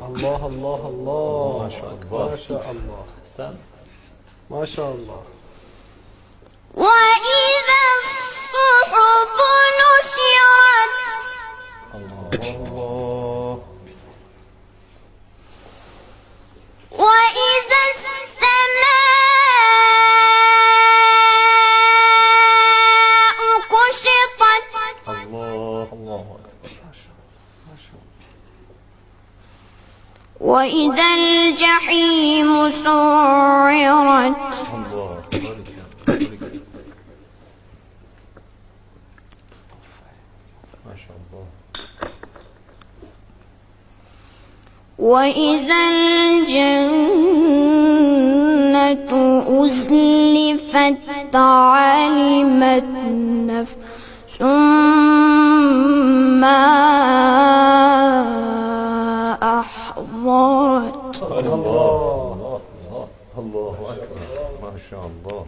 الله الله الله، ما شاء الله ما شاء الله ما شاء الله. وإذا الصحف نشرت، الله. وإذا السماء كشطت، الله الله أكبر، ما شاء الله ما شاء الله. وإذا الجحيم سعرت، الله ما شاء الله. وإذا الجنة أزلفت علمت نفس ما أحضرت. الله الله الله أكبر، ما شاء الله.